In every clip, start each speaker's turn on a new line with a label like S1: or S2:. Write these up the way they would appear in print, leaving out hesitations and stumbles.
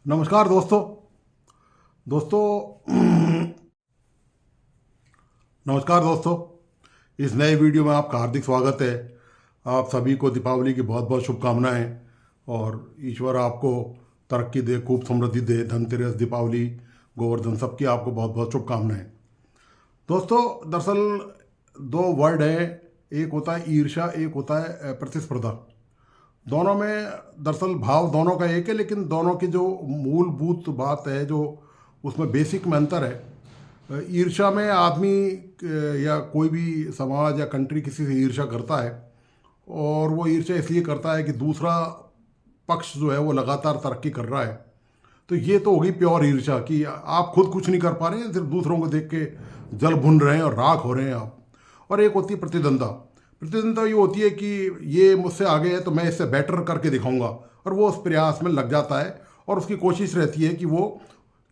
S1: नमस्कार दोस्तों। दोस्तों नमस्कार दोस्तों, इस नए वीडियो में आपका हार्दिक स्वागत है। आप सभी को दीपावली की बहुत बहुत शुभकामनाएं और ईश्वर आपको तरक्की दे, खूब समृद्धि दे। धनतेरस, दीपावली, गोवर्धन, सबकी आपको बहुत बहुत शुभकामनाएं। दोस्तों, दरअसल दो वर्ड हैं, एक होता है ईर्ष्या, एक होता है प्रतिस्पर्धा। दोनों में दरअसल भाव दोनों का एक है, लेकिन दोनों की जो मूलभूत बात है, जो उसमें बेसिक में अंतर है। ईर्ष्या में आदमी या कोई भी समाज या कंट्री किसी से ईर्ष्या करता है, और वो ईर्ष्या इसलिए करता है कि दूसरा पक्ष जो है वो लगातार तरक्की कर रहा है। तो ये तो होगी प्योर ईर्ष्या कि आप खुद कुछ नहीं कर पा रहे हैं, सिर्फ दूसरों को देख के जल भुन रहे हैं और राख हो रहे हैं आप। और एक होती है प्रतिद्वंदा। प्रतिद्वंदा ये होती है कि ये मुझसे आगे है तो मैं इससे बेटर करके दिखाऊंगा, और वो उस प्रयास में लग जाता है और उसकी कोशिश रहती है कि वो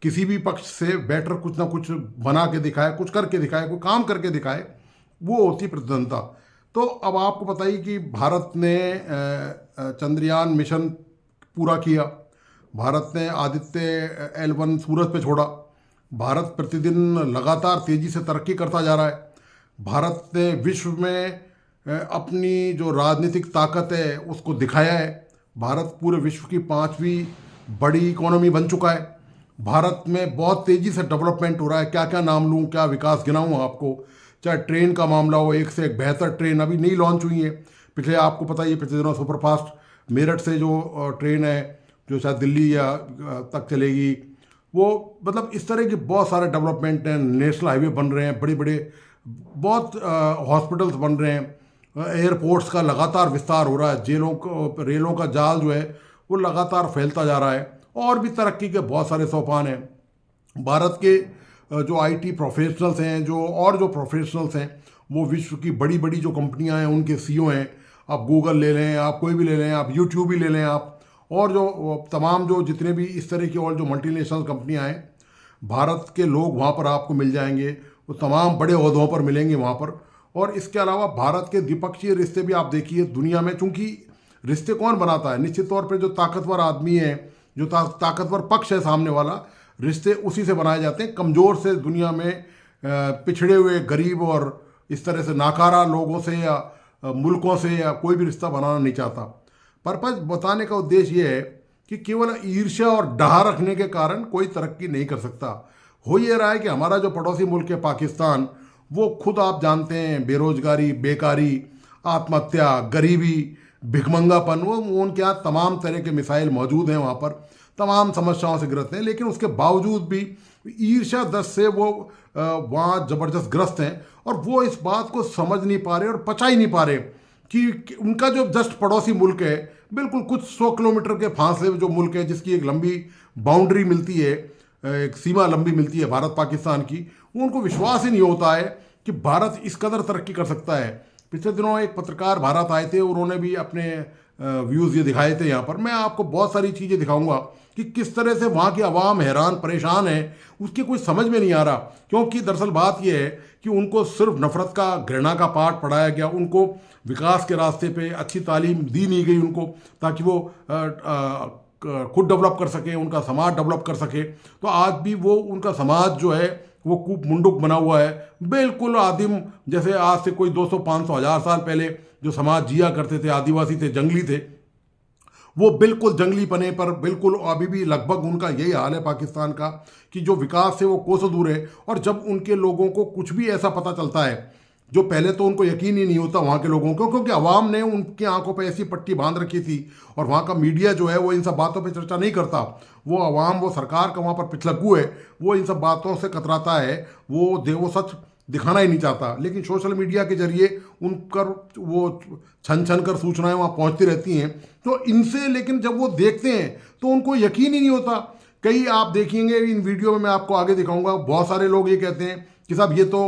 S1: किसी भी पक्ष से बेटर कुछ ना कुछ बना के दिखाए, कुछ करके दिखाए, कोई काम करके दिखाए। वो होती है प्रतिद्वंदा। तो अब आपको बताइए कि भारत ने चंद्रयान मिशन पूरा किया, भारत ने आदित्य L1 सूरज पे छोड़ा, भारत प्रतिदिन लगातार तेज़ी से तरक्की करता जा रहा है। भारत ने विश्व में अपनी जो राजनीतिक ताकत है उसको दिखाया है। भारत पूरे विश्व की 5वीं बड़ी इकोनॉमी बन चुका है। भारत में बहुत तेज़ी से डेवलपमेंट हो रहा है। क्या क्या नाम लूँ, क्या विकास गिनाऊँ आपको। चाहे ट्रेन का मामला हो, एक से एक बेहतर ट्रेन अभी नई लॉन्च हुई है। पिछले आपको पता ही है, पिछले दिनों सुपरफास्ट मेरठ से जो ट्रेन है, जो शायद दिल्ली या तक चलेगी, वो मतलब इस तरह के बहुत सारे डेवलपमेंट हैं। नेशनल हाईवे बन रहे हैं, बड़े बड़े बहुत हॉस्पिटल्स बन रहे हैं। एयरपोर्ट्स का लगातार विस्तार हो रहा है। रेलों का जाल जो है वो लगातार फैलता जा रहा है। और भी तरक्की के बहुत सारे सोपान हैं। भारत के जो आईटी प्रोफेशनल्स हैं, जो प्रोफेशनल्स हैं, वो विश्व की बड़ी बड़ी जो कंपनियां हैं उनके सीईओ हैं। आप गूगल ले लें, आप कोई भी ले लें, आप यूट्यूब ही ले लें आप, और जो तमाम जो जितने भी इस तरह की और जो मल्टीनेशनल कंपनियां हैं, भारत के लोग वहाँ पर आपको मिल जाएंगे। वो तमाम बड़े ओहदों पर मिलेंगे वहाँ पर। और इसके अलावा भारत के द्विपक्षीय रिश्ते भी आप देखिए दुनिया में, चूंकि रिश्ते कौन बनाता है, निश्चित तौर पे जो ताकतवर आदमी है, जो ताकतवर पक्ष है सामने वाला, रिश्ते उसी से बनाए जाते हैं। कमज़ोर से दुनिया में पिछड़े हुए, गरीब और इस तरह से नाकारा लोगों से या मुल्कों से या कोई भी रिश्ता बनाना नहीं चाहता। पर्पज बताने का उद्देश्य ये है कि केवल ईर्ष्या और डहा रखने के कारण कोई तरक्की नहीं कर सकता। हो ये रहा है कि हमारा जो पड़ोसी मुल्क है पाकिस्तान, वो खुद आप जानते हैं, बेरोजगारी, बेकारी, आत्महत्या, गरीबी, भिखमंगापन, वो उनके यहाँ तमाम तरह के मिसाइल मौजूद हैं, वहाँ पर तमाम समस्याओं से ग्रस्त हैं। लेकिन उसके बावजूद भी ईर्ष्या दस से वो वहाँ ज़बरदस्त ग्रस्त हैं, और वो इस बात को समझ नहीं पा रहे और पचा ही नहीं पा रहे कि उनका जो जस्ट पड़ोसी मुल्क है, बिल्कुल कुछ 100 किलोमीटर के फासले में जो मुल्क है, जिसकी एक लंबी बाउंड्री मिलती है, एक सीमा लंबी मिलती है भारत पाकिस्तान की, उनको विश्वास ही नहीं होता है कि भारत इस कदर तरक्की कर सकता है। पिछले दिनों एक पत्रकार भारत आए थे, उन्होंने भी अपने व्यूज़ ये दिखाए थे। यहाँ पर मैं आपको बहुत सारी चीज़ें दिखाऊंगा कि किस तरह से वहाँ की आवाम हैरान परेशान है, उसकी कुछ समझ में नहीं आ रहा। क्योंकि दरअसल बात यह है कि उनको सिर्फ नफरत का, घृणा का पाठ पढ़ाया गया, उनको विकास के रास्ते पे अच्छी तालीम दी नहीं गई उनको, ताकि वो खुद डेवलप कर सके, उनका समाज डेवलप कर सके। तो आज भी वो उनका समाज जो है वो कूप मुंडुक बना हुआ है, बिल्कुल आदिम, जैसे आज से कोई 200, 500, 1000 साल पहले जो समाज जिया करते थे, आदिवासी थे, जंगली थे, वो बिल्कुल जंगली पने पर बिल्कुल अभी भी लगभग उनका यही हाल है पाकिस्तान का, कि जो विकास से वो कोसों दूर है। और जब उनके लोगों को कुछ भी ऐसा पता चलता है जो पहले तो उनको यकीन ही नहीं होता वहाँ के लोगों को, क्योंकि अवाम ने उनकी आंखों पर ऐसी पट्टी बांध रखी थी, और वहाँ का मीडिया जो है वो इन सब बातों पर चर्चा नहीं करता। वो अवाम, वो सरकार का वहाँ पर पिछलग्गू है, वो इन सब बातों से कतराता है, वो सच दिखाना ही नहीं चाहता। लेकिन सोशल मीडिया के जरिए उनकर वो छन छन कर सूचनाएं वहाँ पहुँचती रहती हैं। तो इनसे, लेकिन जब वो देखते हैं तो उनको यकीन ही नहीं होता। कई आप देखेंगे इन वीडियो में, मैं आपको आगे दिखाऊंगा, बहुत सारे लोग ये कहते हैं कि साहब ये तो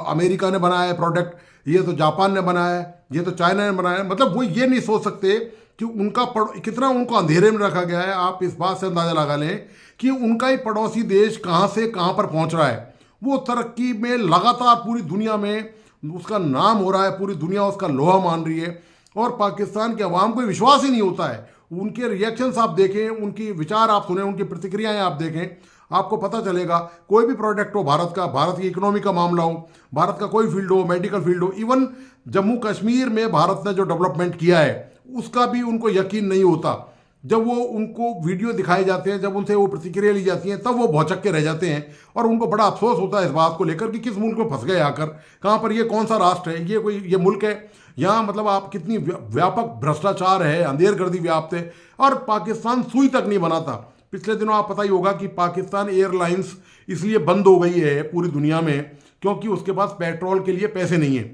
S1: अमेरिका ने बनाया है प्रोडक्ट, ये तो जापान ने बनाया है, ये तो चाइना ने बनाया है। मतलब वो ये नहीं सोच सकते कि उनका कितना उनको अंधेरे में रखा गया है। आप इस बात से अंदाजा लगा लें कि उनका ही पड़ोसी देश कहाँ से कहाँ पर पहुँच रहा है। वो तरक्की में लगातार पूरी दुनिया में उसका नाम हो रहा है, पूरी दुनिया उसका लोहा मान रही है, और पाकिस्तान के अवाम को विश्वास ही नहीं होता है। उनके रिएक्शंस आप देखें, उनकी विचार आप सुने, उनकी प्रतिक्रियाएं आप देखें, आपको पता चलेगा। कोई भी प्रोडक्ट हो भारत का, भारत की इकोनॉमी का मामला हो, भारत का कोई फील्ड हो, मेडिकल फील्ड हो, इवन जम्मू कश्मीर में भारत ने जो डेवलपमेंट किया है उसका भी उनको यकीन नहीं होता। जब वो उनको वीडियो दिखाए जाते हैं, जब उनसे वो प्रतिक्रिया ली जाती हैं, तब वो भौचक के रह जाते हैं और उनको बड़ा अफसोस होता है इस बात को लेकर कि किस मुल्क में फंस गए आकर, कहाँ पर, ये कौन सा राष्ट्र है, ये मुल्क है यहाँ, मतलब आप कितनी व्यापक भ्रष्टाचार है, अंधेरगर्दी व्याप्त है। और पाकिस्तान सुई तक नहीं बनाता। पिछले दिनों आप पता ही होगा कि पाकिस्तान एयरलाइंस इसलिए बंद हो गई है पूरी दुनिया में क्योंकि उसके पास पेट्रोल के लिए पैसे नहीं है।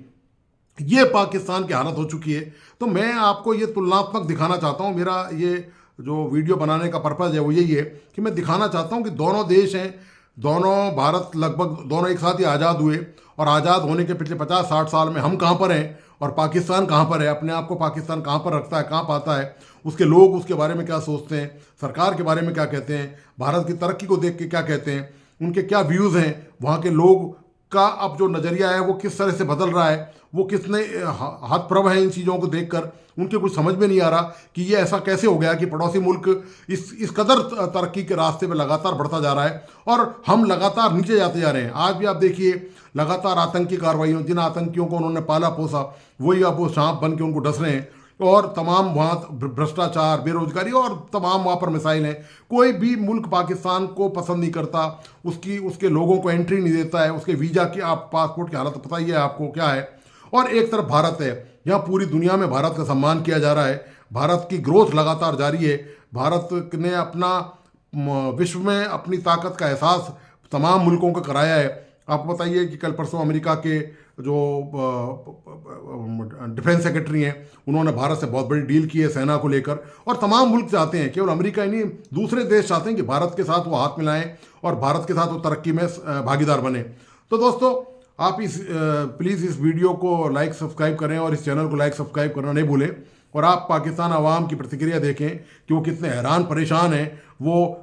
S1: ये पाकिस्तान की हालत हो चुकी है। तो मैं आपको ये तुलनात्मक दिखाना चाहता हूँ। मेरा ये जो वीडियो बनाने का पर्पज़ है वो यही है कि मैं दिखाना चाहता हूँ कि दोनों देश हैं, दोनों भारत लगभग दोनों एक साथ ही आज़ाद हुए और आज़ाद होने के पिछले 50-60 साल में हम कहाँ पर हैं और पाकिस्तान कहाँ पर है, अपने आप को पाकिस्तान कहाँ पर रखता है, कहाँ पाता है, उसके लोग उसके बारे में क्या सोचते हैं, सरकार के बारे में क्या कहते हैं, भारत की तरक्की को देख के क्या कहते हैं, उनके क्या व्यूज़ हैं, वहाँ के लोग का अब जो नज़रिया है वो किस तरह से बदल रहा है, वो कितने हतप्रभ हैं इन चीज़ों को देखकर। उनके कुछ समझ में नहीं आ रहा कि ये ऐसा कैसे हो गया कि पड़ोसी मुल्क इस कदर तरक्की के रास्ते पे लगातार बढ़ता जा रहा है और हम लगातार नीचे जाते जा रहे हैं। आज भी आप देखिए लगातार आतंकी कार्रवाइयों, जिन आतंकियों को उन्होंने पाला पोसा वही अब वो सांप बन के उनको डस रहे हैं और तमाम वहाँ भ्रष्टाचार, बेरोजगारी और तमाम वहाँ पर मिसाइल हैं। कोई भी मुल्क पाकिस्तान को पसंद नहीं करता, उसके लोगों को एंट्री नहीं देता है, उसके वीज़ा की, आप पासपोर्ट की हालत पता ही है आपको क्या है। और एक तरफ भारत है, यहाँ पूरी दुनिया में भारत का सम्मान किया जा रहा है, भारत की ग्रोथ लगातार जारी है, भारत ने अपना विश्व में अपनी ताकत का एहसास तमाम मुल्कों को कराया है। आपको बताइए कि कल परसों अमेरिका के जो डिफेंस सेक्रेटरी हैं उन्होंने भारत से बहुत बड़ी डील की है सेना को लेकर, और तमाम मुल्क चाहते हैं, केवल अमेरिका ही नहीं दूसरे देश चाहते हैं कि भारत के साथ वो हाथ मिलाएं और भारत के साथ वो तरक्की में भागीदार बने। तो दोस्तों आप प्लीज़ इस वीडियो को लाइक सब्सक्राइब करें और इस चैनल को लाइक सब्सक्राइब करना नहीं भूलें और आप पाकिस्तान आवाम की प्रतिक्रिया देखें कि वो कितने हैरान परेशान हैं। वो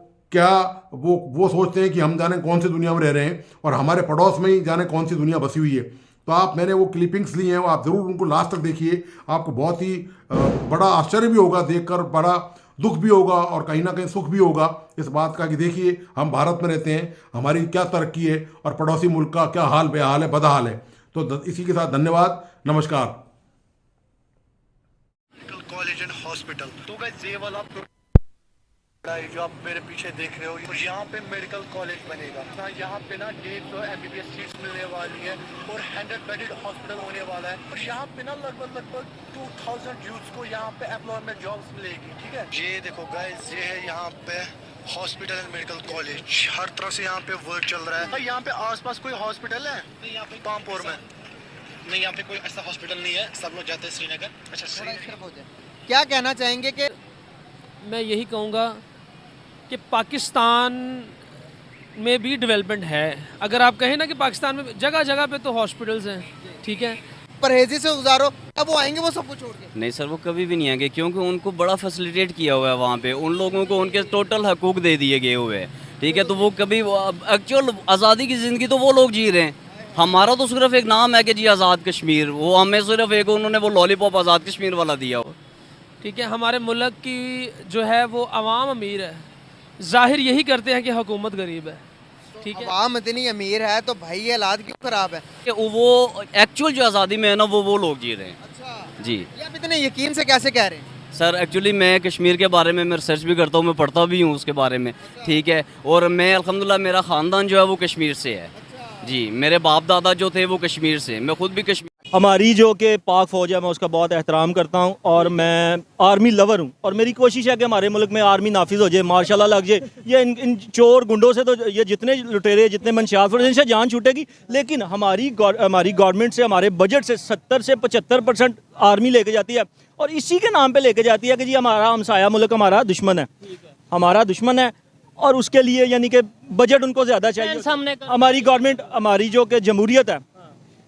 S1: सोचते हैं कि हम जाने कौन सी दुनिया में रह रहे हैं और हमारे पड़ोस में ही जाने कौन सी दुनिया बसी हुई है। तो मैंने वो क्लिपिंग्स ली हैं, वो आप ज़रूर उनको लास्ट तक देखिए, आपको बहुत ही बड़ा आश्चर्य भी होगा देखकर, बड़ा दुख भी होगा और कहीं ना कहीं सुख भी होगा इस बात का कि देखिए हम भारत में रहते हैं, हमारी क्या तरक्की है और पड़ोसी मुल्क का क्या हाल बेहाल है, बदहाल है। तो इसी के साथ धन्यवाद, नमस्कार।
S2: कॉलेज एंड हॉस्पिटल तो गाइस ये वाला जो आप मेरे पीछे देख रहे हो, तो यहाँ पे मेडिकल कॉलेज बनेगा। यहाँ पे ना 150 MBBS सीट्स मिलने वाली है और 100 बेडेड हॉस्पिटल होने वाला है और यहाँ पे ना लगभग 2000 यूथ्स को यहाँ पे एम्प्लॉयमेंट जॉब्स मिलेगी। ठीक है, ये देखो गाइस, ये है यहाँ पे हॉस्पिटल एंड मेडिकल कॉलेज, हर तरफ से यहाँ पे वर्क चल रहा है। यहाँ पे आसपास कोई हॉस्पिटल है? यहाँ पे पामपुर में नहीं, यहाँ पे कोई ऐसा हॉस्पिटल नहीं है, सब लोग जाते हैं श्रीनगर। अच्छा, श्रीनगर
S3: क्या कहना चाहेंगे? कि
S4: मैं यही कहूँगा कि पाकिस्तान में भी डेवलपमेंट है। अगर आप कहें ना कि पाकिस्तान में जगह जगह पे तो हॉस्पिटल्स हैं, ठीक है,
S3: परहेजी से गुजारो, अब वो आएंगे वो सब कुछ छोड़ के?
S5: नहीं सर, वो कभी भी नहीं आएंगे क्योंकि उनको बड़ा फैसिलिटेट किया हुआ है वहाँ पे, उन लोगों को उनके टोटल हकूक दे दिए गए हुए हैं। ठीक है, तो वो कभी एक्चुअल आज़ादी की ज़िंदगी तो वो लोग जी रहे हैं। हमारा तो सिर्फ एक नाम है कि जी आज़ाद कश्मीर, वो हमें सिर्फ एक उन्होंने वो लॉलीपॉप आज़ाद कश्मीर वाला दिया हो।
S4: ठीक है। हमारे मुल्क की जो है वो अवाम अमीर है, जाहिर यही करते हैं कि हुकूमत गरीब है। ठीक है,
S3: अवाम इतनी अमीर है तो भाई ये हालात क्यों खराब है?
S5: कि वो एक्चुअल जो आज़ादी में है ना वो लोग जी रहे हैं।
S3: अच्छा
S5: जी,
S3: ये आप इतने यकीन से कैसे कह रहे हैं?
S5: सर एक्चुअली मैं कश्मीर के बारे में मैं रिसर्च भी करता हूँ, मैं पढ़ता भी हूँ उसके बारे में। ठीक है, और मैं अल्हम्दुलिल्लाह मेरा ख़ानदान जो है वो कश्मीर से है। जी, मेरे बाप दादा जो थे वो कश्मीर से, मैं खुद भी कश्मीर।
S6: हमारी जो कि पाक फ़ौज है मैं उसका बहुत एहतराम करता हूँ और मैं आर्मी लवर हूँ और मेरी कोशिश है कि हमारे मुल्क में आर्मी नाफिज हो जाए, मार्शल लग जाए। ये इन चोर गुंडों से तो ये जितने लुटेरे जितने मंशियात इनसे जान छूटेगी, लेकिन हमारी गवर्नमेंट से, हमारे बजट से 70 से 75% आर्मी लेके जाती है और इसी के नाम पर लेके जाती है कि जी हमारा हमसाया मुल्क हमारा दुश्मन है, हमारा दुश्मन है और उसके लिए यानी कि बजट उनको ज़्यादा चाहिए। हमारी गवर्नमेंट, हमारी जो कि जमहूरियत है,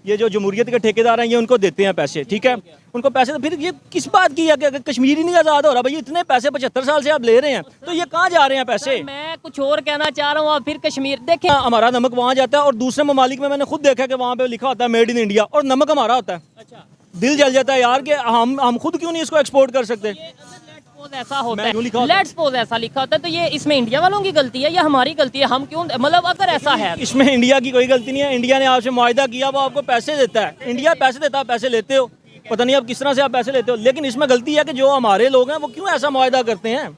S6: ये जो जमहूरियत के ठेकेदार हैं ये उनको देते हैं पैसे। ठीक है, उनको पैसे, तो फिर ये किस बात की है कि कश्मीर ही नहीं आज़ाद हो रहा? भाई इतने पैसे 75 साल से आप ले रहे हैं तो ये कहाँ जा रहे हैं पैसे?
S7: मैं कुछ और कहना चाह रहा हूँ। फिर कश्मीर देखें,
S6: हमारा नमक वहाँ जाता है और दूसरे ममालिक में मैंने खुद देखा कि वहाँ पे लिखा होता है मेड इन इंडिया और नमक हमारा होता है। दिल जल जाता है यार कि हम खुद क्यों नहीं इसको एक्सपोर्ट कर सकते?
S7: सपोज ऐसा होता
S6: मैं यूं लिखा
S7: है,
S6: होता है।
S7: लेट्स सपोज ऐसा लिखा होता है, तो ये इसमें इंडिया वालों की गलती है या हमारी गलती है? हम क्यों, मतलब अगर ऐसा है
S6: इसमें इंडिया की कोई गलती नहीं है। इंडिया ने आपसे मुआहदा किया, वो आपको पैसे देता है। इंडिया पैसे देता है, पैसे लेते हो, पता नहीं आप किस तरह से आप पैसे लेते हो। लेकिन इसमें गलती है कि जो हमारे लोग हैं वो क्यों ऐसा मुआहदा करते हैं।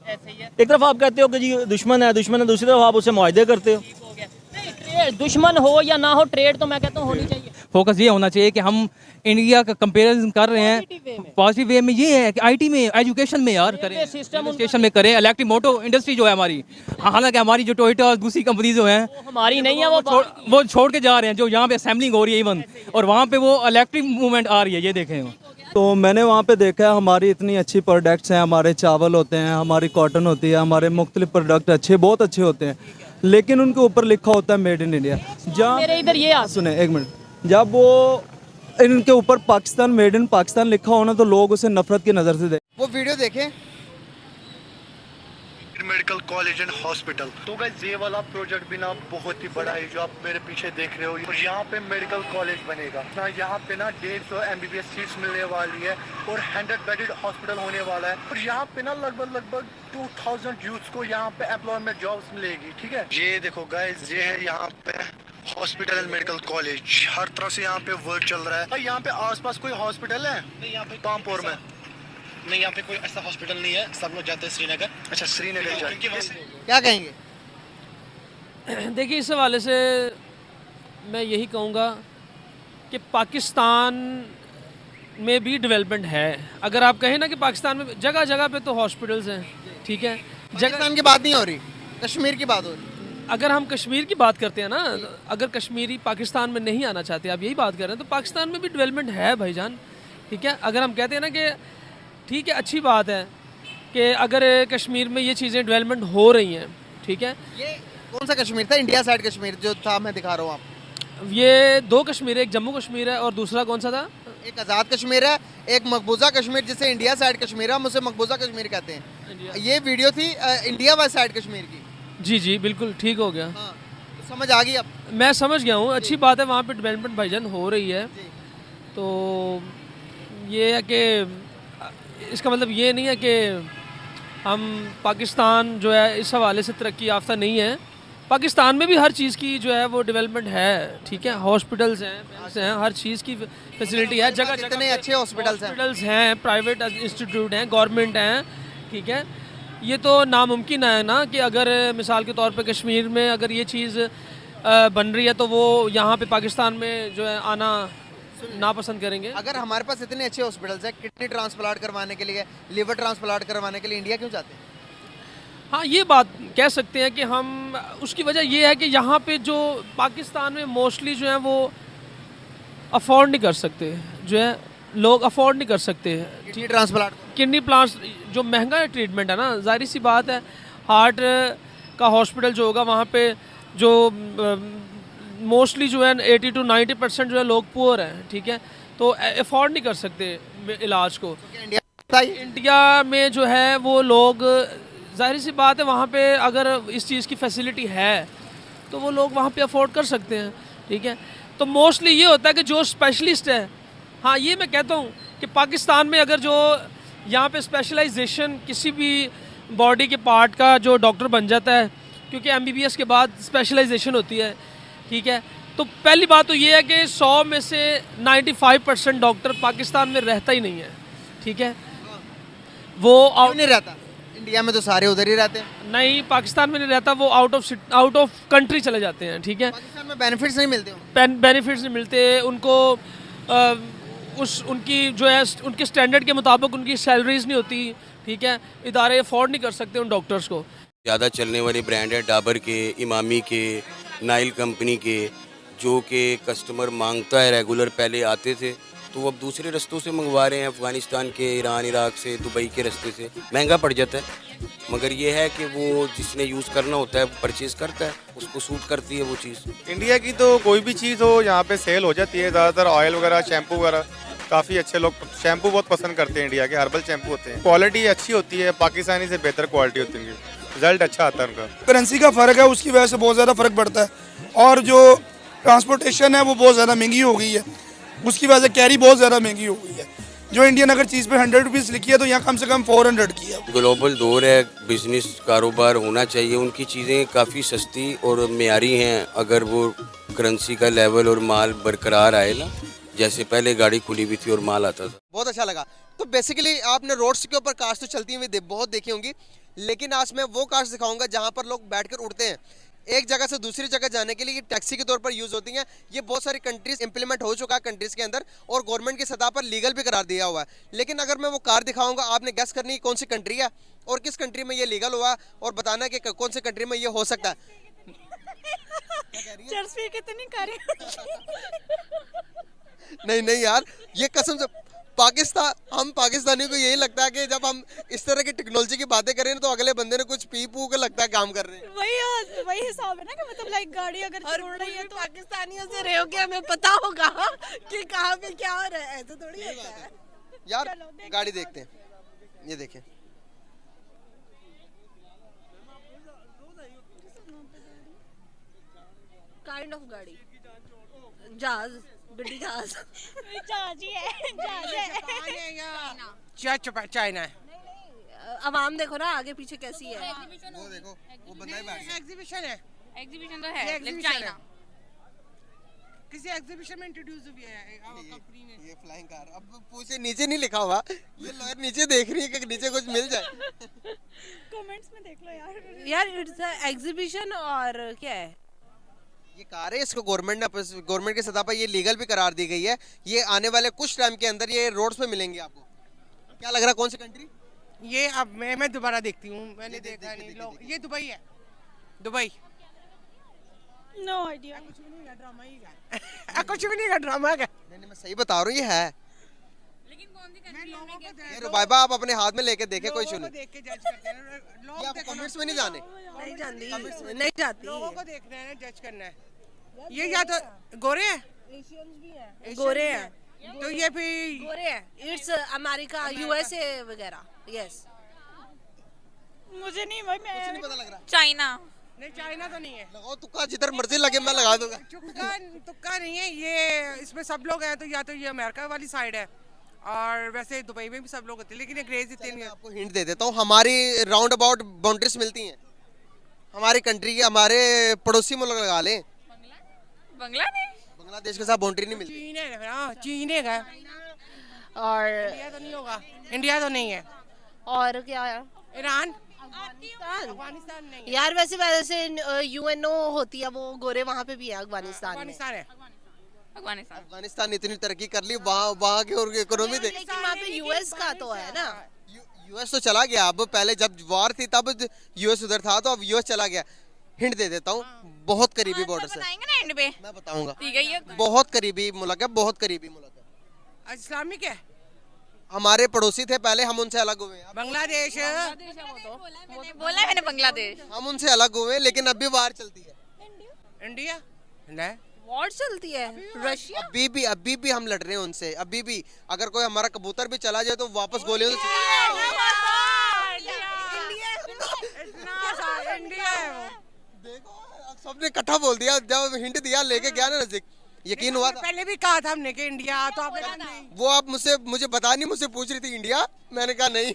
S6: एक तरफ आप कहते हो कि जी दुश्मन है, दूसरी तरफ आप उससे मुआहदे करते हो।
S7: नहीं, ट्रेड दुश्मन हो या ना हो, ट्रेड तो मैं कहता हूँ होनी चाहिए।
S8: फोकस ये होना चाहिए कि हम इंडिया का कंपैरिजन कर रहे हैं पॉजिटिव वे में। ये है कि आईटी में, एजुकेशन में यार करें, स्टेशन में करें। इलेक्ट्रिक मोटो इंडस्ट्री जो है हमारी, हालांकि हमारी जो टोयोटा और दूसरी कंपनी जो हैं
S7: वो हमारी नहीं है,
S8: वो छोड़ के जा रहे हैं। जो यहाँ पे असेंबलिंग हो रही है इवन, और वहाँ पे वो इलेक्ट्रिक मूवमेंट आ रही है, ये देखें।
S9: तो मैंने वहाँ पे देखा है हमारी इतनी अच्छी प्रोडक्ट्स हैं, हमारे चावल होते हैं, हमारी कॉटन होती है, हमारे मुख्तलिफ प्रोडक्ट अच्छे, बहुत अच्छे होते हैं, लेकिन उनके ऊपर लिखा होता है मेड इन इंडिया। जहाँ
S7: मेरे इधर ये आ
S9: सुने एक मिनट, जब वो इनके ऊपर पाकिस्तान, मेड इन पाकिस्तान लिखा हो ना, तो लोग उसे नफरत की नज़र से देखें।
S3: वो वीडियो देखें।
S2: Medical college and hospital. तो गाइस ये वाला प्रोजेक्ट भी ना बहुत ही बड़ा है जो आप मेरे पीछे देख रहे हो। और यहाँ पे मेडिकल कॉलेज बनेगा ना, यहाँ पे ना 150 MBBS सीट्स मिलने वाली है और 100 बेडेड हॉस्पिटल होने वाला है। और यहाँ पे ना लगभग 2000 यूथ्स को यहाँ पे एम्प्लॉयमेंट जॉब्स मिलेगी। ठीक है, ये देखो गाइस, ये है यहाँ पे हॉस्पिटल एंड मेडिकल कॉलेज। हर तरह से यहाँ पे वर्क चल रहा है। यहाँ पे आसपास कोई हॉस्पिटल है? यहाँ पे पामपुर में नहीं, यहाँ पे कोई ऐसा हॉस्पिटल नहीं है। सब लोग जाते हैं श्रीनगर। अच्छा, श्रीनगर जाते हैं।
S3: क्या कहेंगे?
S4: देखिए, इस हवाले से मैं यही कहूँगा कि पाकिस्तान में भी डेवलपमेंट है। अगर आप कहें ना कि पाकिस्तान में जगह जगह पे तो हॉस्पिटल्स हैं, ठीक है,
S3: पाकिस्तान की बात नहीं हो रही, कश्मीर की बात हो रही।
S4: अगर हम कश्मीर की बात करते हैं ना, अगर कश्मीरी पाकिस्तान में नहीं आना चाहते, आप यही बात कर रहे हैं, तो पाकिस्तान में भी डेवलपमेंट है भाईजान। ठीक है, अगर हम कहते हैं ना कि ठीक है, अच्छी बात है कि अगर कश्मीर में ये चीज़ें डेवलपमेंट हो रही हैं, ठीक है।
S3: ये कौन सा कश्मीर था? इंडिया साइड कश्मीर जो था, मैं दिखा रहा हूँ आपको।
S4: ये दो कश्मीर है, एक जम्मू कश्मीर है और दूसरा कौन सा था?
S3: एक आज़ाद कश्मीर है, एक मकबूजा कश्मीर, जिसे इंडिया साइड कश्मीर है, हम उसे मकबूजा कश्मीर कहते हैं। ये वीडियो थी इंडिया वाली साइड कश्मीर की।
S4: जी जी, बिल्कुल ठीक हो गया।
S3: हाँ, तो समझ आ गई अब।
S4: मैं समझ गया हूँ, अच्छी बात है, वहाँ पे डेवलपमेंट भाईजान हो रही है। तो ये है कि इसका मतलब ये नहीं है कि हम पाकिस्तान जो है इस हवाले से तरक्की याफ्ता नहीं है। पाकिस्तान में भी हर चीज़ की जो है वो डेवलपमेंट है, ठीक है। हॉस्पिटल्स हैं, बैंक्स हैं, हर चीज़ की फैसिलिटी है। जगह जगह
S3: इतने अच्छे हॉस्पिटल्स
S4: हैं, प्राइवेट इंस्टीट्यूट हैं, गवर्नमेंट हैं, ठीक है। ये तो नामुमकिन है ना कि अगर मिसाल के तौर पे कश्मीर में अगर ये चीज़ बन रही है तो वो यहाँ पे पाकिस्तान में जो है आना नापसंद करेंगे।
S3: अगर हमारे पास इतने अच्छे हॉस्पिटल्स हैं, किडनी ट्रांसप्लांट करवाने के लिए, लिवर ट्रांसप्लांट करवाने के लिए, इंडिया क्यों जाते हैं?
S4: हाँ, ये बात कह सकते हैं कि हम, उसकी वजह ये है कि यहाँ पे जो पाकिस्तान में मोस्टली जो है वो अफोर्ड नहीं कर सकते, जो है लोग अफोर्ड नहीं कर सकते
S3: किडनी ट्रांसप्लांट।
S4: किडनी प्लांट्स जो महंगा ट्रीटमेंट है ना, जाहिर सी बात है, हार्ट का हॉस्पिटल जो होगा वहाँ पे जो मोस्टली जो है 80 to 90% जो है लोग पुअर हैं, ठीक है, तो अफोर्ड नहीं कर सकते इलाज को। इंडिया में जो है वो लोग, जाहिर सी बात है, वहाँ पे अगर इस चीज़ की फैसिलिटी है तो वो लोग वहाँ पे अफोर्ड कर सकते हैं, ठीक है। तो मोस्टली ये होता है कि जो स्पेशलिस्ट है, हाँ ये मैं कहता हूँ कि पाकिस्तान में अगर जो यहाँ पे स्पेशलाइजेशन किसी भी बॉडी के पार्ट का जो डॉक्टर बन जाता है, क्योंकि MBBS के बाद स्पेशलाइजेशन होती है, ठीक है, तो पहली बात तो ये है कि 100 में से 95% डॉक्टर पाकिस्तान में रहता ही नहीं है, ठीक है। वो
S3: नहीं रहता, इंडिया में तो सारे उधर ही रहते हैं।
S4: नहीं, पाकिस्तान में नहीं रहता, वो आउट ऑफ कंट्री चले जाते हैं, ठीक है।
S3: पाकिस्तान में बेनिफिट्स नहीं मिलते,
S4: बेनिफिट्स नहीं मिलते उनको, उनकी जो है उनके स्टैंडर्ड के मुताबिक उनकी सैलरीज नहीं होती, ठीक है, इदारे अफोर्ड नहीं कर सकते उन डॉक्टर्स को।
S10: ज़्यादा चलने वाले ब्रांड है डाबर के, इमामी के, नाइल कंपनी के, जो कि कस्टमर मांगता है रेगुलर, पहले आते थे तो वो अब दूसरे रस्तों से मंगवा रहे हैं, अफ़गानिस्तान के, ईरान, इराक से, दुबई के रास्ते से। महंगा पड़ जाता है, मगर ये है कि वो जिसने यूज़ करना होता है परचेज़ करता है, उसको सूट करती है वो चीज़।
S11: इंडिया की तो कोई भी चीज़ हो यहाँ पे सेल हो जाती है। ज़्यादातर ऑयल वगैरह, शैम्पू वगैरह, काफ़ी अच्छे लोग शैम्पू बहुत पसंद करते हैं। इंडिया के हर्बल शैम्पू होते हैं, क्वालिटी अच्छी होती है, पाकिस्तानी से बेहतर क्वालिटी होती है, रिजल्ट अच्छा आता है उनका।
S12: करेंसी का फ़र्क है, उसकी वजह से बहुत ज़्यादा फ़र्क पड़ता है। और जो ट्रांसपोर्टेशन है वो बहुत ज़्यादा महंगी हो गई है, उसकी वजह से कैरी बहुत ज़्यादा महंगी हो गई है। जो इंडियन अगर चीज़ पे 100 रुपीज़ लिखी है तो यहाँ कम से कम 400 की है।
S10: ग्लोबल दौर है, बिजनेस कारोबार होना चाहिए, उनकी चीज़ें काफ़ी सस्ती और मेयारी हैं अगर वो करेंसी का लेवल और माल बरकरार आए ना, जैसे पहले गाड़ी खुली हुई थी और माल आता था।
S3: बहुत अच्छा लगा। तो बेसिकली आपने रोड्स के ऊपर कार्स तो चलती हुई बहुत देखी होंगी, लेकिन आज मैं वो कार्स दिखाऊंगा जहां पर लोग बैठकर उड़ते हैं। एक जगह से दूसरी जगह जाने के लिए ये टैक्सी के तौर पर यूज़ होती हैं। ये बहुत सारी कंट्रीज इंप्लीमेंट हो चुका है कंट्रीज़ के अंदर और गवर्नमेंट की सतह पर लीगल भी करार दिया हुआ है। लेकिन अगर मैं वो कार दिखाऊंगा, आपने गेस करनी है कौन सी कंट्री है और किस कंट्री में ये लीगल हुआ और बताना कि कौन सी कंट्री में ये हो सकता है। नहीं यार, ये कसम से पाकिस्तान, हम पाकिस्तानी को यही लगता है कि जब हम इस तरह की टेक्नोलॉजी की बातें करें तो अगले बंदे ने कुछ पी पू के लगता है काम कर रहे हैं।
S13: वही हिसाब है ना कि मतलब लाइक गाड़ी अगर छोड़ रही है तो पाकिस्तानियों से रहोगे, हमें पता होगा कि कहाँ पे क्या हो रहा है, ऐसा थोड़ी होता है
S3: यार। गाड़ी देखते हैं, ये देखें।
S13: काइंड ऑफ गाड़ी, जहाज, गड्डी जहाज जहाज ही है। चाइना है। अवाम देखो ना आगे पीछे कैसी है।
S3: वो देखो, वो बंदा ही बैठ गया।
S13: एग्जीबिशन है,
S14: एग्जीबिशन तो है, लेकिन चाइना
S13: किसी एग्जीबिशन में इंट्रोड्यूस हुई है कंपनी ने।
S3: ये फ्लाइंग कार, अब पूछे नीचे नहीं लिखा हुआ, ये लॉयर नीचे देख रही है कि नीचे कुछ मिल जाए।
S13: कमेंट्स में देख लो यार इट्स एग्जीबिशन। और क्या है
S3: ये कार है, इसको गवर्नमेंट की सतह पर ये लीगल भी करार दी गई है। ये आने वाले कुछ टाइम के अंदर ये रोड्स पे मिलेंगे आपको। क्या लग रहा है कौन सी कंट्री?
S13: ये अब मैं दोबारा देखती हूँ, मैंने देखा नहीं लोग। ये दुबई है, दुबई। No idea. कुछ भी नहीं है, ड्रामा ही है। कुछ भी नहीं है, ड्रामा है।
S3: नहीं मैं सही बता रहा हूँ, ये है।
S14: लेकिन कौन सी कंट्री?
S3: ये रुबाइबा आप अपने हाथ में लेके देखे, कोई इशू नहीं।
S13: देख के जज करते हैं लोग।
S3: आप कमेंट्स में नहीं जाने?
S13: नहीं जानती, नहीं जाती। लोगों को देखना है, जज करना है। ये या तो गोरे हैं, एशियंस भी हैं, गोरे हैं, तो ये भी गोरे हैं। इट्स अमेरिका, यूएसए वगैरह। यस, मुझे नहीं
S3: पता लग रहा।
S14: चाइना।
S13: नहीं, चाइना तो नहीं है।
S3: लगाओ तुक्का, जिधर मर्जी लगे मैं लगा दूंगा।
S13: तुक्का नहीं है ये, इसमें सब लोग हैं तो या तो ये अमेरिका वाली साइड है और वैसे दुबई में भी सब लोग होते हैं, लेकिन ये क्रेज इतने नहीं है।
S3: आपको हिंट दे देता हूँ, हमारी राउंड अबाउट बाउंड्रीज मिलती हैं हमारी कंट्री की। हमारे पड़ोसी मुल्क लगा लें, बांग्लादेश के साथ बाउंड्री नहीं मिलती।
S13: चीन है और इंडिया तो नहीं होगा, इंडिया तो नहीं है। और क्या है? ईरान, अफगानिस्तान नहीं है। यार वैसे यूएनओ होती है, वो गोरे वहाँ पे भी है। अफगानिस्तान है।
S3: अफगानिस्तान इतनी तरक्की कर ली, वहाँ की और इकोनॉमी देख।
S13: लेकिन वहाँ पे यूएस का तो है ना।
S3: यूएस तो चला गया, अब पहले जब वॉर थी तब यूएस उधर था, तो अब यूएस चला गया। हिंट दे देता हूँ, बहुत करीबी बॉर्डर से।
S14: बताएंगे ना एंड पे,
S3: मैं बताऊंगा।
S14: ठीक है, ये
S3: बहुत करीबी मुल्क है, बहुत करीबी मुल्क है।
S13: इस्लामिक है।
S3: हमारे पड़ोसी थे पहले, हम उनसे अलग हुए।
S13: बांग्लादेश,
S14: बोला मैंने बांग्लादेश।
S3: हम उनसे अलग हुए, लेकिन अब भी वार चलती है।
S13: इंडिया नहीं, वॉर चलती है। रशिया
S3: अभी भी हम लड़ रहे हैं उनसे। अभी भी अगर कोई हमारा कबूतर भी चला जाए तो वापस गोलियों से। देखो सबने इकट्ठा बोल दिया, जब हिंट दिया लेके गया ना नजदीक, यकीन हुआ था।
S13: पहले भी कहा था हमने कि इंडिया, तो आपने कहा नहीं।
S3: वो आप मुझे बता नहीं, मुझसे पूछ रही थी इंडिया, मैंने कहा नहीं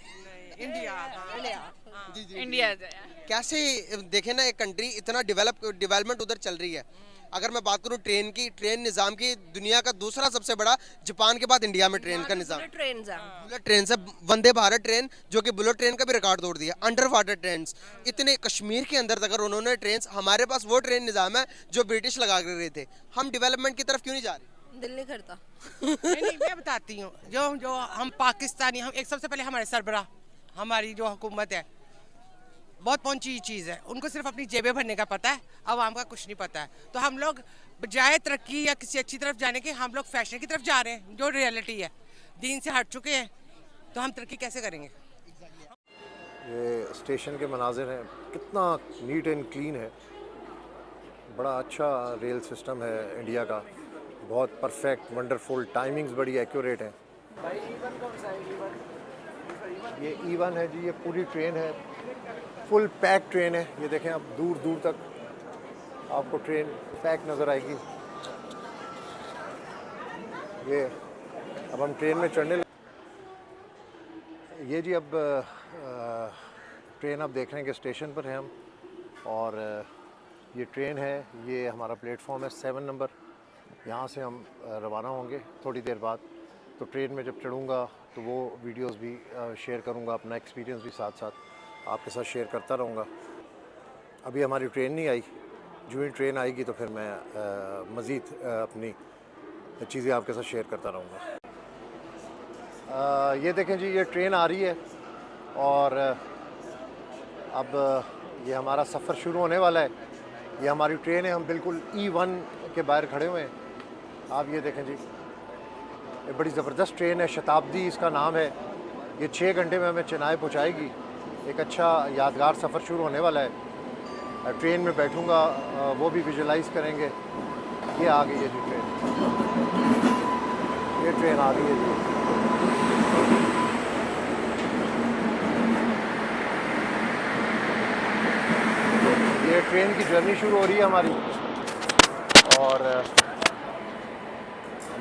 S14: इंडिया।
S3: कैसे देखे ना, एक कंट्री इतना डेवलपमेंट उधर चल रही है। अगर मैं बात करूं ट्रेन निज़ाम की, दुनिया का दूसरा सबसे बड़ा, जापान के बाद इंडिया में ट्रेन का निज़ाम। बुलेट ट्रेन से वंदे भारत ट्रेन, जो कि बुलेट ट्रेन का भी रिकॉर्ड तोड़ दिया। अंडर वाटर ट्रेन, इतने कश्मीर के अंदर अगर उन्होंने ट्रेन, हमारे पास वो ट्रेन निज़ाम है जो ब्रिटिश लगा कर रहे थे। हम डेवलपमेंट की तरफ क्यों नहीं जा रहे?
S13: दिल नहीं करता। नहीं, मैं बताती हूँ, जो हम पाकिस्तानी, हम एक सबसे पहले हमारे सरबराह, हमारी जो हुकूमत है, बहुत पहुंची चीज़ है। उनको सिर्फ अपनी जेबें भरने का पता है, आवाम का कुछ नहीं पता है। तो हम लोग बजाय तरक्की या किसी अच्छी तरफ जाने के, हम लोग फैशन की तरफ जा रहे हैं, जो रियलिटी है। दीन से हट चुके हैं, तो हम तरक्की कैसे करेंगे?
S15: ये स्टेशन के मनाजिर हैं, कितना नीट एंड क्लीन है। बड़ा अच्छा रेल सिस्टम है इंडिया का, बहुत परफेक्ट, वंडरफुल। टाइमिंग्स बड़ी एक्यूरेट हैं। ये E1 है जी, ये पूरी ट्रेन है, फुल पैक ट्रेन है। ये देखें, आप दूर दूर तक आपको ट्रेन पैक नज़र आएगी। ये अब हम ट्रेन में चढ़ने ये जी अब ट्रेन अब देख रहे हैं कि स्टेशन पर हैं हम, और ये ट्रेन है, ये हमारा प्लेटफॉर्म है 7 नंबर। यहाँ से हम रवाना होंगे थोड़ी देर बाद। तो ट्रेन में जब चढ़ूँगा तो वो वीडियोस भी शेयर करूँगा, अपना एक्सपीरियंस भी साथ साथ आपके साथ शेयर करता रहूँगा। अभी हमारी ट्रेन नहीं आई, जो ही ट्रेन आएगी तो फिर मैं मज़ीद अपनी चीज़ें आपके साथ शेयर करता रहूँगा। ये देखें जी, ये ट्रेन आ रही है और अब ये हमारा सफ़र शुरू होने वाला है। ये हमारी ट्रेन है, हम बिल्कुल E1 के बाहर खड़े हुए हैं। आप ये देखें जी, ये बड़ी ज़बरदस्त ट्रेन है, शताब्दी इसका नाम है। ये 6 घंटे में हमें चेन्नई पहुंचाएगी। एक अच्छा यादगार सफ़र शुरू होने वाला है। ट्रेन में बैठूंगा, वो भी विजुलाइज़ करेंगे। ये आ गई है जी ट्रेन, ये ट्रेन आ गई है जी। ये ट्रेन की जर्नी शुरू हो रही है हमारी, और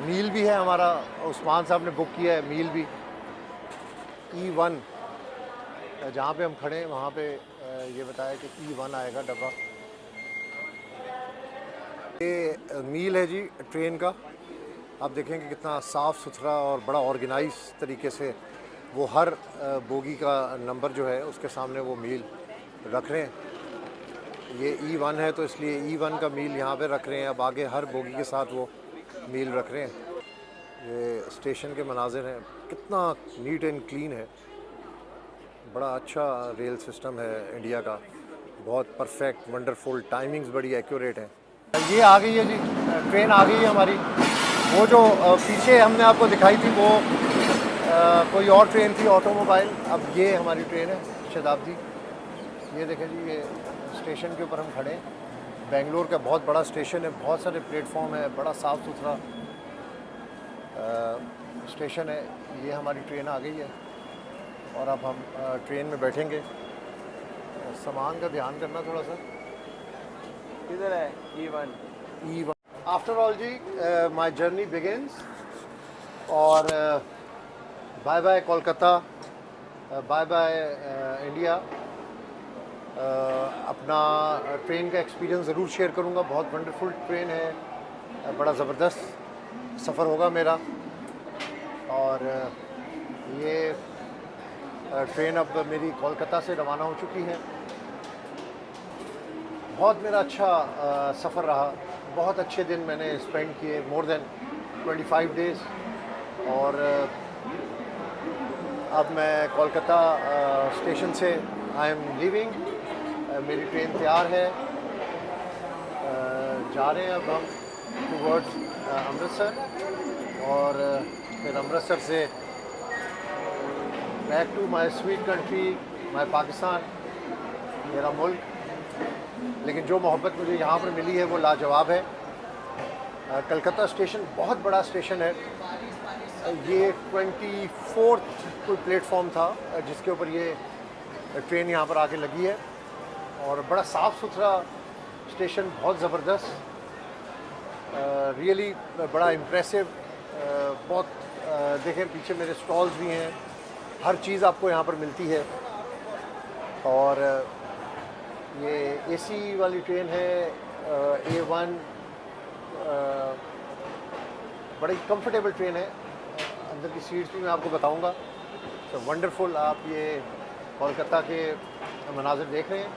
S15: मील भी है हमारा, उस्मान साहब ने बुक किया है मील भी। E1 जहाँ पे हम खड़े हैं वहाँ पे ये बताया कि E1 आएगा डब्बा। ये मील है जी ट्रेन का। आप देखेंगे कितना साफ़ सुथरा और बड़ा ऑर्गेनाइज तरीके से वो हर बोगी का नंबर जो है उसके सामने वो मील रख रहे हैं। ये E1 है तो इसलिए E1 का मील यहाँ पे रख रहे हैं। अब आगे हर बोगी के साथ वो मील रख रहे हैं। ये स्टेशन के मनाजिर हैं, कितना नीट एंड क्लीन है। बड़ा अच्छा रेल सिस्टम है इंडिया का, बहुत परफेक्ट, वंडरफुल, टाइमिंग्स बड़ी एक्यूरेट हैं। ये आ गई है जी ट्रेन, आ गई है हमारी। वो जो पीछे हमने आपको दिखाई थी वो कोई और ट्रेन थी, ऑटोमोबाइल। अब ये हमारी ट्रेन है शताब्दी। ये देखें जी, ये स्टेशन के ऊपर हम खड़े हैं। बेंगलोर का बहुत बड़ा स्टेशन है, बहुत सारे प्लेटफॉर्म है, बड़ा साफ़ सुथरा स्टेशन है। ये हमारी ट्रेन आ गई है और अब हम ट्रेन में बैठेंगे। सामान का ध्यान करना थोड़ा सा। किधर है E1? आफ्टर ऑल जी माई जर्नी बिगिंस, और bye bye Kolkata, bye bye India. अपना ट्रेन का एक्सपीरियंस ज़रूर शेयर करूँगा। बहुत वंडरफुल ट्रेन है, बड़ा ज़बरदस्त सफ़र होगा मेरा। और ये ट्रेन अब मेरी कोलकाता से रवाना हो चुकी है। बहुत मेरा अच्छा सफ़र रहा, बहुत अच्छे दिन मैंने स्पेंड किए, मोर देन 25 डेज़। और अब मैं कोलकाता स्टेशन से आई एम लीविंग। मेरी ट्रेन तैयार है, जा रहे हैं अब हम टूवर्ड्स अमृतसर, और फिर अमृतसर से back to my sweet country, my Pakistan, मेरा मुल्क। लेकिन जो मोहब्बत मुझे यहाँ पर मिली है वो लाजवाब है। कलकत्ता स्टेशन बहुत बड़ा स्टेशन है। ये 24th कोई प्लेटफॉर्म था जिसके ऊपर ये ट्रेन यहाँ पर आके लगी है, और बड़ा साफ़ सुथरा स्टेशन, बहुत ज़बरदस्त, रियली बड़ा इम्प्रेसिव। बहुत देखें पीछे मेरे स्टॉल्स भी हैं, हर चीज़ आपको यहाँ पर मिलती है। और ये AC वाली ट्रेन है, A1, बड़ी कंफर्टेबल ट्रेन है। अंदर की सीट्स भी मैं आपको बताऊंगा। तो वंडरफुल, आप ये कोलकाता के मनाजिर देख रहे हैं।